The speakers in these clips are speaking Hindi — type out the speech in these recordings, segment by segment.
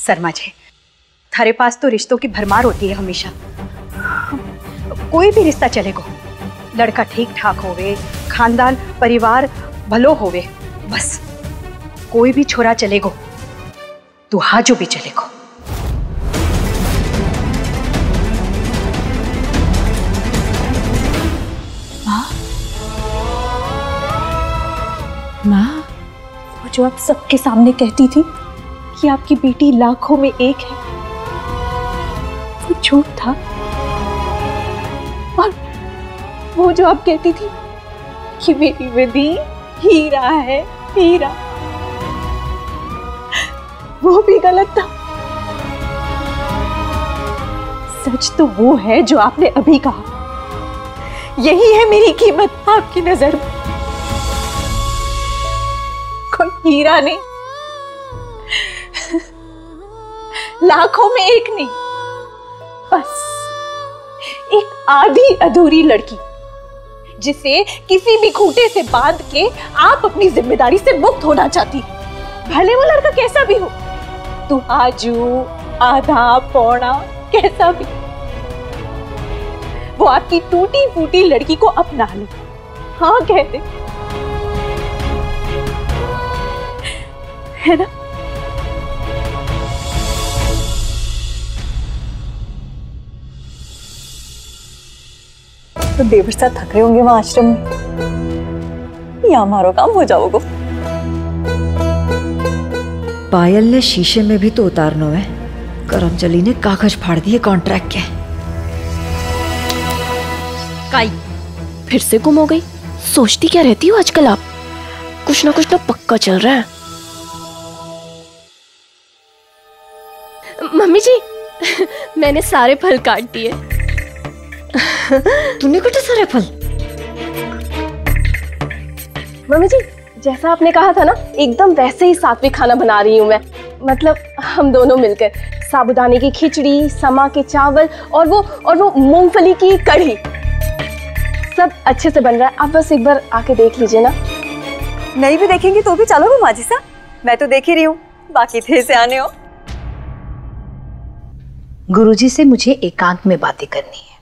शर्मा जी, थारे पास तो रिश्तों की भरमार होती है हमेशा। कोई भी रिश्ता चलेगो, लड़का ठीक ठाक होवे, खानदान परिवार भलो होवे, बस कोई भी छोरा चलेगो, दुहाजो भी चलेगो। माँ, वो जो आप सबके सामने कहती थी कि आपकी बेटी लाखों में एक है, वो झूठ था। और वो जो आप कहती थी कि मेरी विधि हीरा है, हीरा, वो भी गलत था। सच तो वो है जो आपने अभी कहा। यही है मेरी कीमत आपकी नजर में। कोई हीरा नहीं, लाखों में एक नहीं, बस एक आधी अधूरी लड़की जिसे किसी भी खूंटे से बांध के आप अपनी जिम्मेदारी से मुक्त होना चाहती। भले वो लड़का कैसा भी हो, दुहाजू, आधा पौना, कैसा भी, वो आपकी टूटी फूटी लड़की को अपना ले। हाँ कह दे, है ना? तो देवर साहब थक रहे होंगे वहां आश्रम में, या हमारा काम हो जाओगे। पायल ने शीशे में भी तो उतारना है, करमचली ने कागज फाड़ दिए कॉन्ट्रैक्ट के। काई फिर से गुम हो गई। सोचती क्या रहती हो आजकल आप? कुछ ना पक्का चल रहा है। मम्मी जी, मैंने सारे फल काट दिए। तूने काटे सारे फल? मम्मी जी, जैसा आपने कहा था ना, एकदम वैसे ही सात्विक खाना बना रही हूँ मैं। मतलब हम दोनों मिलकर साबूदाने की खिचड़ी, समा के चावल और वो मूंगफली की कढ़ी, सब अच्छे से बन रहा है। आप बस एक बार आके देख लीजिए ना। नहीं भी देखेंगी तो भी चलोगे माँ जी साहब? मैं तो देख ही रही हूँ, बाकी थे से आने हो। गुरुजी से मुझे एकांत में बातें करनी है,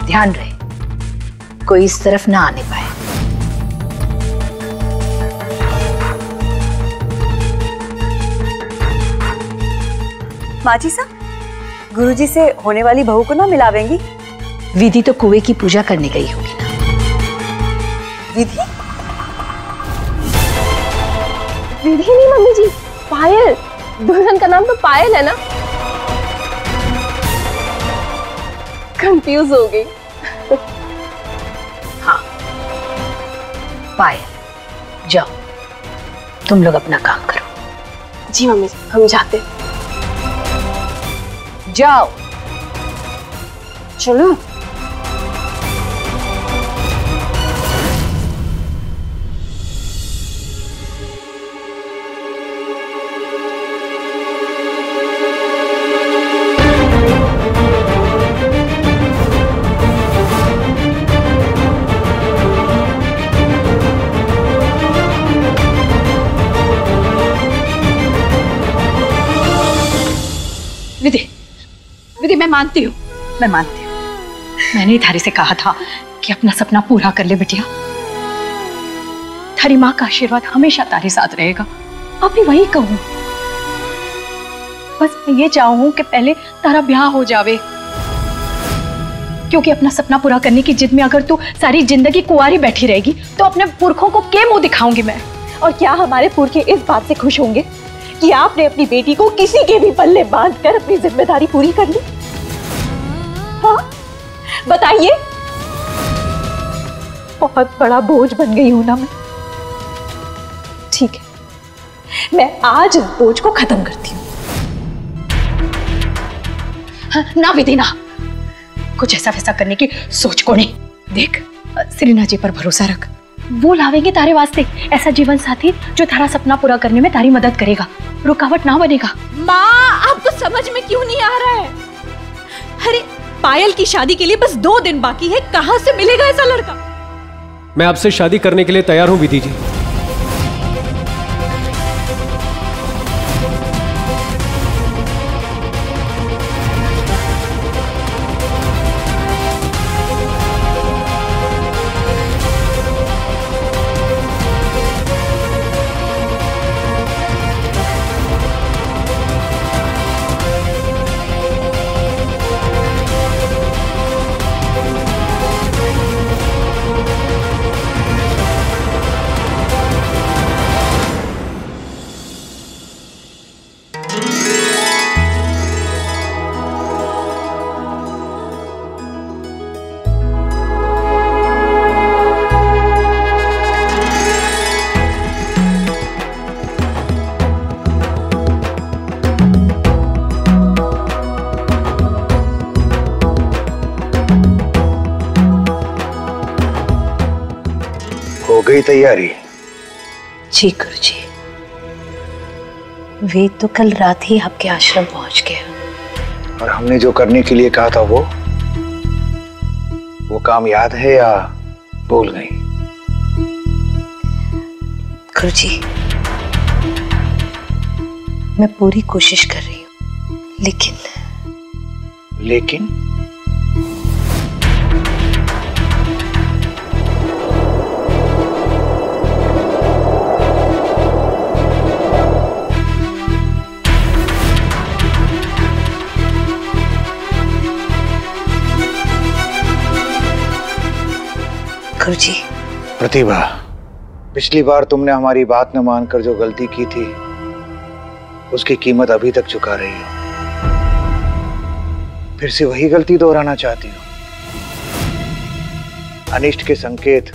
ध्यान रहे कोई इस तरफ ना आने पाए। माँ जी साहब, गुरुजी से होने वाली बहू को ना मिलावेंगी? विधि तो कुएं की पूजा करने गई होगी ना। विधि? विधि नहीं मम्मी जी, पायल। दुल्हन का नाम तो पायल है ना। कंफ्यूज हो गई। हाँ पायल, जाओ तुम लोग अपना काम करो। जी मम्मी, हम जाते। जाओ। चलो। विधि, मैं मानती हूँ, मैंने थारी से कहा था कि अपना सपना पूरा कर ले बिटिया। थारी माँ का आशीर्वाद हमेशा तारे साथ रहेगा। अभी वही कहूँ, बस मैं ये चाहूँ कि पहले तारा ब्याह हो जावे, क्योंकि अपना सपना पूरा करने की जिद में अगर तू सारी जिंदगी कुंवारी बैठी रहेगी तो अपने पुरखों को क्या मुंह दिखाऊंगी मैं? और क्या हमारे पुरखे इस बात से खुश होंगे कि आपने अपनी बेटी को किसी के भी पल्ले बांधकर अपनी जिम्मेदारी पूरी कर ली? हाँ बताइए। बहुत बड़ा बोझ बन गई हूं ना मैं। ठीक है, मैं आज इस बोझ को खत्म करती हूँ। हाँ, ना विधि ना, कुछ ऐसा वैसा करने की सोच को नहीं। देख, श्रीनाथ जी पर भरोसा रख, वो लावेंगे तारे वास्ते ऐसा जीवन साथी जो तारा सपना पूरा करने में तारी मदद करेगा, रुकावट ना बनेगा। माँ, आपको समझ में क्यों नहीं आ रहा है? अरे पायल की शादी के लिए बस 2 दिन बाकी है, कहां से मिलेगा ऐसा लड़का? मैं आपसे शादी करने के लिए तैयार हूं विधि जी। हो गई तैयारी? जी गुरुजी, वेद तो कल रात ही आपके आश्रम पहुंच गया। और हमने जो करने के लिए कहा था वो काम याद है या भूल गई? गुरुजी, मैं पूरी कोशिश कर रही हूँ, लेकिन गुरुजी। प्रतिभा, पिछली बार तुमने हमारी बात न मानकर जो गलती की थी उसकी कीमत अभी तक चुका रही हो। फिर से वही गलती दोहराना चाहती हो? अनिष्ट के संकेत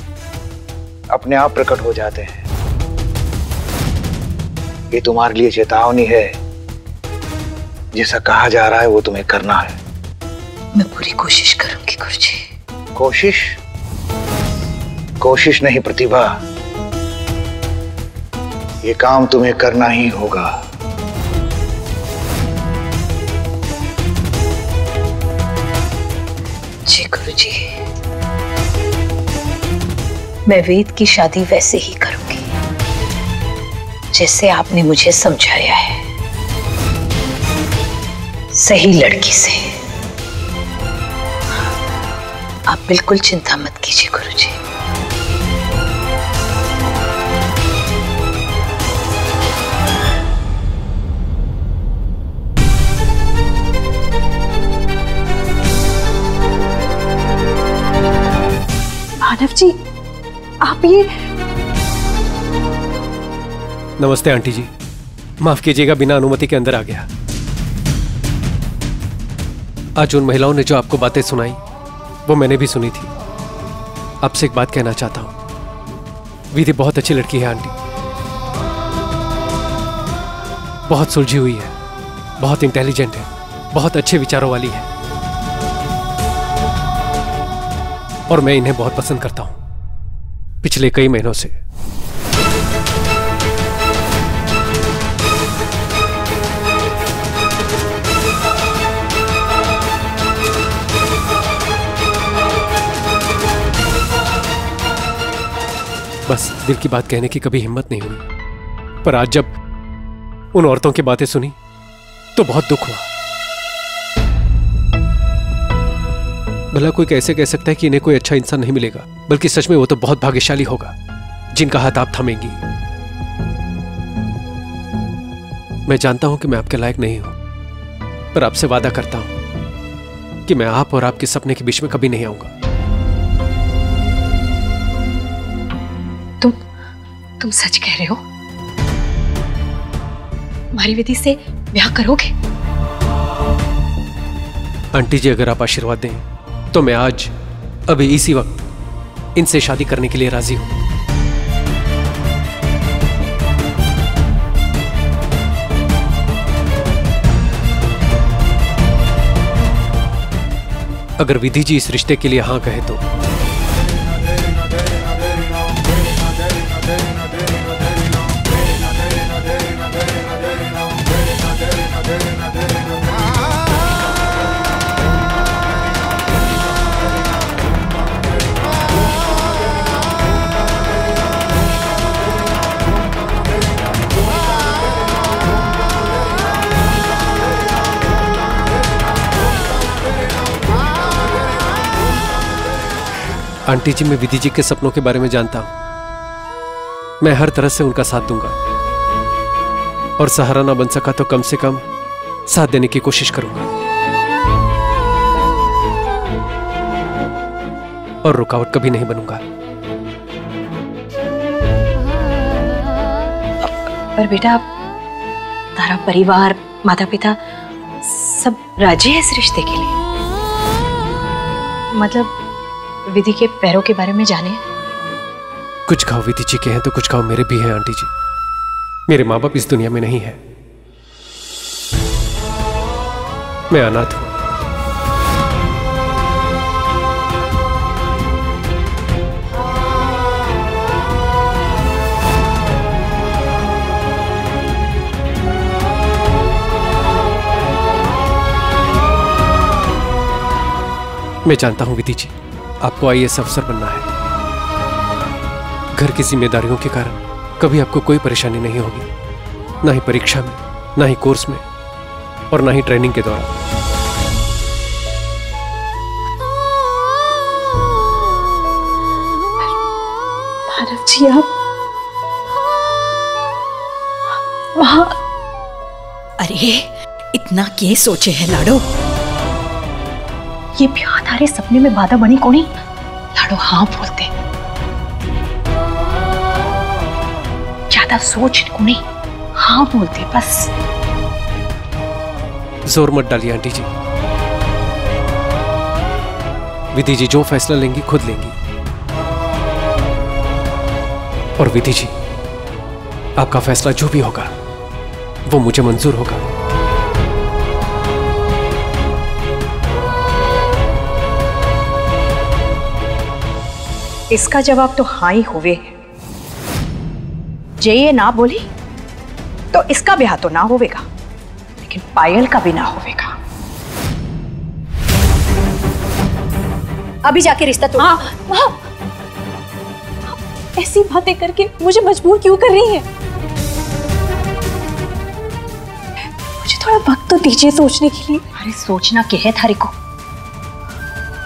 अपने आप प्रकट हो जाते हैं। ये तुम्हारे लिए चेतावनी है। जैसा कहा जा रहा है वो तुम्हें करना है। मैं पूरी कोशिश करूंगी गुरुजी। कोशिश नहीं प्रतिभा, ये काम तुम्हें करना ही होगा। जी गुरुजी, मैं वेद की शादी वैसे ही करूंगी जैसे आपने मुझे समझाया है, सही लड़की से। आप बिल्कुल चिंता मत कीजिए गुरुजी। मानव जी, आप ये। नमस्ते आंटी जी, माफ कीजिएगा, बिना अनुमति के अंदर आ गया। आज उन महिलाओं ने जो आपको बातें सुनाई वो मैंने भी सुनी थी। आपसे एक बात कहना चाहता हूं। विधि बहुत अच्छी लड़की है आंटी, बहुत सुलझी हुई है, बहुत इंटेलिजेंट है, बहुत अच्छे विचारों वाली है और मैं इन्हें बहुत पसंद करता हूं पिछले कई महीनों से। बस दिल की बात कहने की कभी हिम्मत नहीं हुई, पर आज जब उन औरतों की बातें सुनी तो बहुत दुख हुआ। भला कोई कैसे कह सकता है कि इन्हें कोई अच्छा इंसान नहीं मिलेगा, बल्कि सच में वो तो बहुत भाग्यशाली होगा जिनका हाथ आप थामेंगी। मैं जानता हूं कि मैं आपके लायक नहीं हूं, पर आपसे वादा करता हूं कि मैं आप और आपके सपने के बीच में कभी नहीं आऊंगा। तुम सच कह रहे हो? हमारी विधि से ब्याह करोगे? आंटी जी, अगर आप आशीर्वाद दें तो मैं आज अभी इसी वक्त इनसे शादी करने के लिए राजी हूं। अगर विधि जी इस रिश्ते के लिए हां कहे तो। आंटी जी, मैं विधि जी के सपनों के बारे में जानता हूं। मैं हर तरह से उनका साथ दूंगा और सहारा ना बन सका तो कम से कम साथ देने की कोशिश करूंगा और रुकावट कभी नहीं बनूंगा। पर बेटा, तारा परिवार, माता पिता सब राजी है इस रिश्ते के लिए? मतलब विधि के पैरों के बारे में जाने? कुछ घाव विधि जी के हैं तो कुछ घाव मेरे भी हैं आंटी जी। मेरे माँ बाप इस दुनिया में नहीं है, मैं अनाथ हूं। मैं जानता हूं विधि जी, आपको IAS अफसर बनना है। घर की जिम्मेदारियों के कारण कभी आपको कोई परेशानी नहीं होगी, ना ही परीक्षा में, ना ही कोर्स में, और ना ही ट्रेनिंग के दौरान। भार्गव जी, आप वहां। अरे इतना क्या सोचे है लाडो? ये ब्याह थारे सपने में बाधा बनी कोनी? लाडो हाँ बोलते, ज्यादा सोच कोनी, हाँ बोलते बस। जोर मत डालिए आंटी जी, विधि जी जो फैसला लेंगी खुद लेंगी। और विधि जी, आपका फैसला जो भी होगा वो मुझे मंजूर होगा। इसका जवाब तो हाँ ही होवे। जे ये ना बोली तो इसका ब्याह तो ना होवेगा, लेकिन पायल का भी ना होवेगा। अभी जाके रिश्ता तो। हाँ, हाँ। ऐसी बातें करके मुझे मजबूर क्यों कर रही हैं? मुझे थोड़ा वक्त तो दीजिए सोचने के लिए। अरे सोचना क्या है थारे को?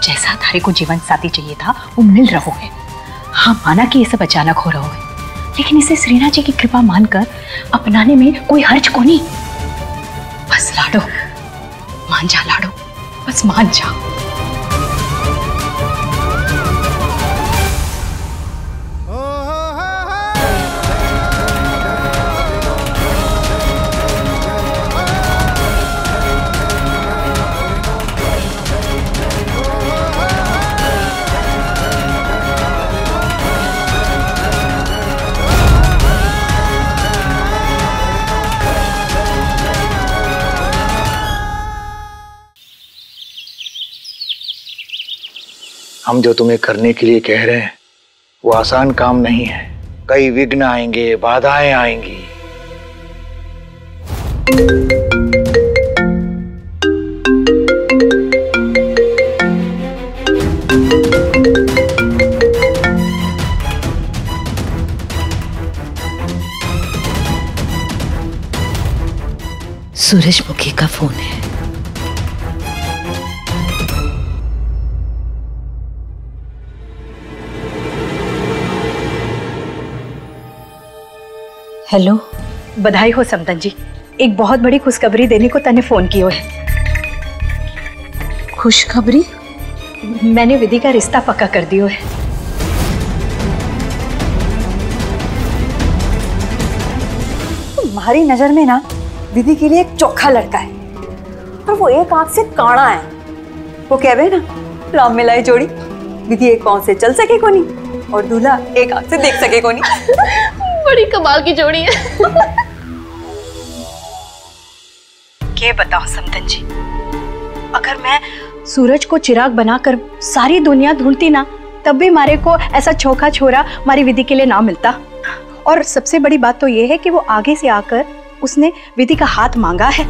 जैसा थारे को जीवन साथी चाहिए था वो मिल रहा है। हाँ माना कि ये सब अचानक हो रहा है, लेकिन इसे श्रीनाथ जी की कृपा मानकर अपनाने में कोई हर्ज को नहीं। बस लाडो मान जा, लाडो बस मान जा। हम जो तुम्हें करने के लिए कह रहे हैं वो आसान काम नहीं है। कई विघ्न आएंगे, बाधाएं आएंगी। सूरजमुखी का फोन है। हेलो, बधाई हो समदन जी। एक बहुत बड़ी खुशखबरी देने को तने फोन कियो है। खुशखबरी? मैंने विधि का रिश्ता पक्का कर दियो है। तुम्हारी नजर में ना विधि के लिए एक चोखा लड़का है, और वो एक आंख से काड़ा है। वो कहवे ना, राम मिलाई जोड़ी। विधि एक पांव से चल सके कोनी और दूल्हा एक आंख से देख सके कोनी। बड़ी कमाल की जोड़ी है। क्या बताओ समदन जी, अगर मैं सूरज को चिराग बनाकर सारी दुनिया ढूंढती ना, तब भी मारे को ऐसा चोखा छोरा मारी विधि के लिए ना मिलता। और सबसे बड़ी बात तो ये है कि वो आगे से आकर उसने विधि का हाथ मांगा है।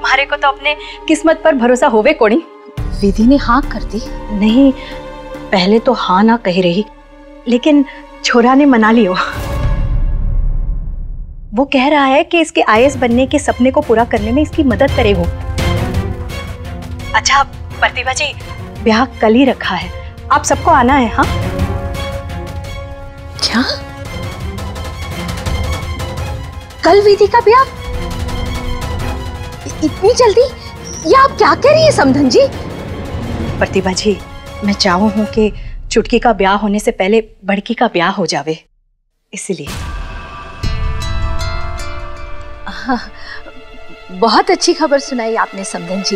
मारे को तो अपने किस्मत पर भरोसा होवे कोनी। विधि ने हाँ कर दी? नहीं, पहले तो हाँ ना कह रही, लेकिन छोरा ने मना लियो। वो कह रहा है कि इसके IAS बनने के सपने को पूरा करने में इसकी मदद करेगा। अच्छा प्रतिभा जी, ब्याह कल ही रखा है, आप सबको आना है। हाँ क्या? कल विधि का ब्याह? इतनी जल्दी? ये आप क्या कह रही है समधन जी? प्रतिभा जी, मैं चाहूँ हूँ कि चुटकी का ब्याह होने से पहले बड़की का ब्याह हो जावे, इसलिए। हाँ, बहुत अच्छी खबर सुनाई आपने समधन जी।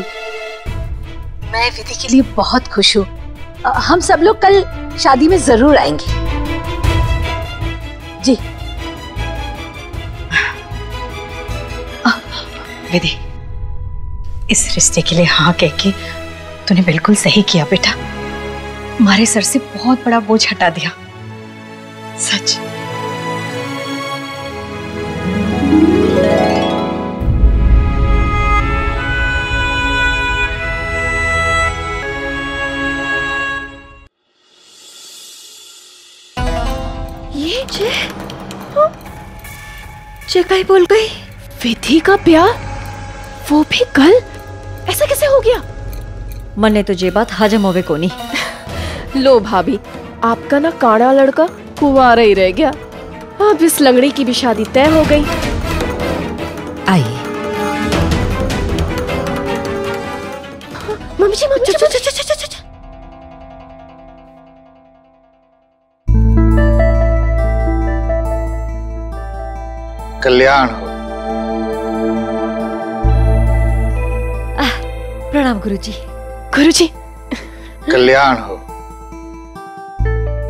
मैं विधि के लिए बहुत खुश हूँ। हम सब लोग कल शादी में जरूर आएंगे। जी। विधि, इस रिश्ते के लिए हाँ कह के तूने बिल्कुल सही किया बेटा। हमारे सर से बहुत बड़ा बोझ हटा दिया, सच। कहीं बोल गई। विधि का ब्याह, वो भी कल? ऐसा कैसे हो गया? मने तो ये बात हजम होवे को नहीं। लो भाभी, आपका ना काड़ा लड़का कुंवारा ही रह गया। अब इस लंगड़ी की भी शादी तय हो गई। आइए मम्मी जी, मम्मी जी, कल्याण हो। प्रणाम गुरुजी। गुरुजी, कल्याण हो।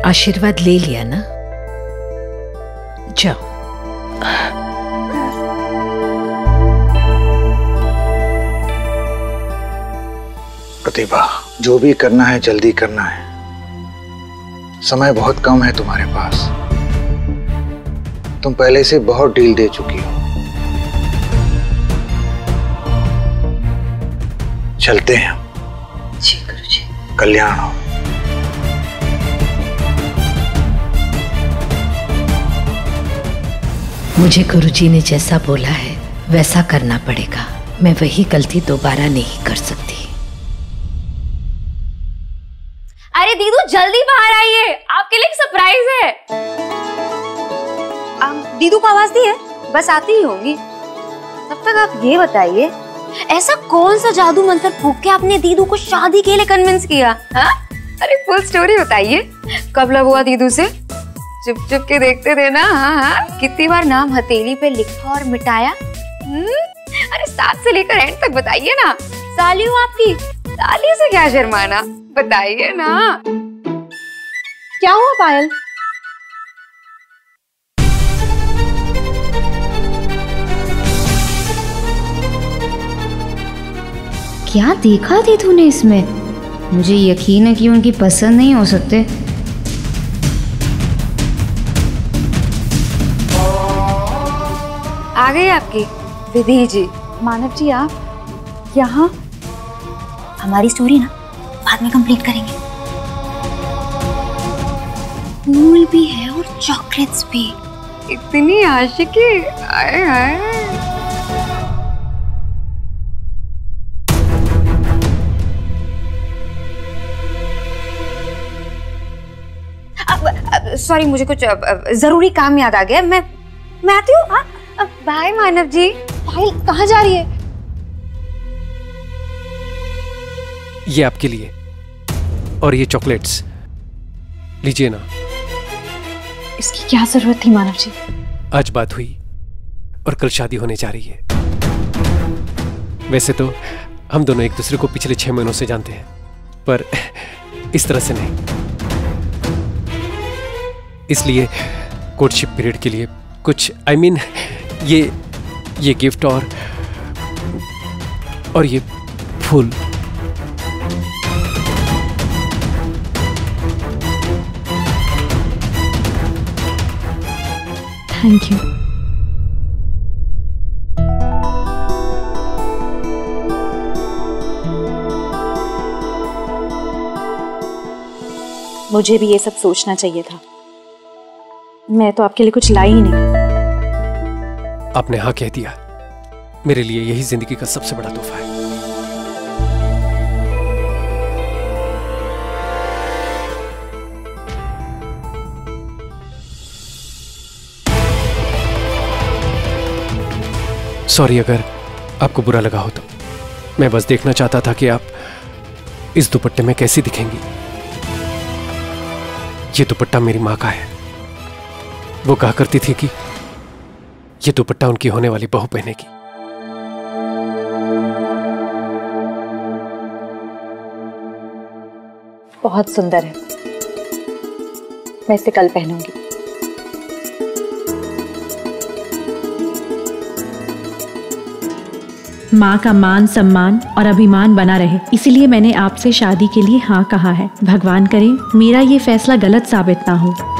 आशीर्वाद ले लिया ना? जाओ। प्रतिभा, जो भी करना है जल्दी करना है। समय बहुत कम है तुम्हारे पास। तुम पहले से बहुत डील दे चुकी हो। चलते हैं। जी गुरुजी। कल्याण हो। मुझे गुरुजी ने जैसा बोला है वैसा करना पड़ेगा। मैं वही गलती दोबारा नहीं कर सकती। अरे दीदू जल्दी बाहर आइए, आपके लिए एक सरप्राइज है। दीदू को आवाज दी है, बस आती ही होंगी। तब तक आप ये बताइए, ऐसा कौन सा जादू मंत्र फूंक के आपने दीदू को शादी के लिए कन्विंस किया? हा? अरे फुल स्टोरी बताइए, कब लव हुआ दीदू से? चुप चुप के देखते थे ना। हाँ, कितनी बार नाम हथेली पे लिखा और मिटाया? अरे स्टार्ट से लेकर एंड तक बताइए ना। साली हूँ आपकी, साली से क्या शर्माना, बताइए ना। क्या हुआ पायल? क्या देखा थी तूने इसमें? मुझे यकीन है कि उनकी पसंद नहीं हो सकते। आ गई आपकी विधि जी। मानव जी, आप यहाँ? हमारी स्टोरी ना बाद में कंप्लीट करेंगे। फूल भी है और चॉकलेट्स भी। इतनी आशिकी, आए हाय। सॉरी, मुझे कुछ जरूरी काम याद आ गया। मैं आती हूँ। बाय मानव जी। पायल कहाँ जा रही है? ये आपके लिए, और ये चॉकलेट्स लीजिए ना। इसकी क्या जरूरत थी मानव जी? आज बात हुई और कल शादी होने जा रही है। वैसे तो हम दोनों एक दूसरे को पिछले 6 महीनों से जानते हैं, पर इस तरह से नहीं। इसलिए कोर्टशिप पीरियड के लिए कुछ ये गिफ्ट और ये फूल। Thank you. मुझे भी ये सब सोचना चाहिए था। मैं तो आपके लिए कुछ लाई ही नहीं। आपने हाँ कह दिया। मेरे लिए यही जिंदगी का सबसे बड़ा तोहफा है। सॉरी अगर आपको बुरा लगा हो तो। मैं बस देखना चाहता था कि आप इस दुपट्टे में कैसी दिखेंगी। ये दुपट्टा मेरी माँ का है। वो कहा करती थी कि ये दुपट्टा उनकी होने वाली बहू पहनेगी। बहुत सुंदर है। मैं इसे कल पहनूंगी। माँ का मान सम्मान और अभिमान बना रहे, इसलिए मैंने आपसे शादी के लिए हाँ कहा है। भगवान करे मेरा ये फैसला गलत साबित ना हो।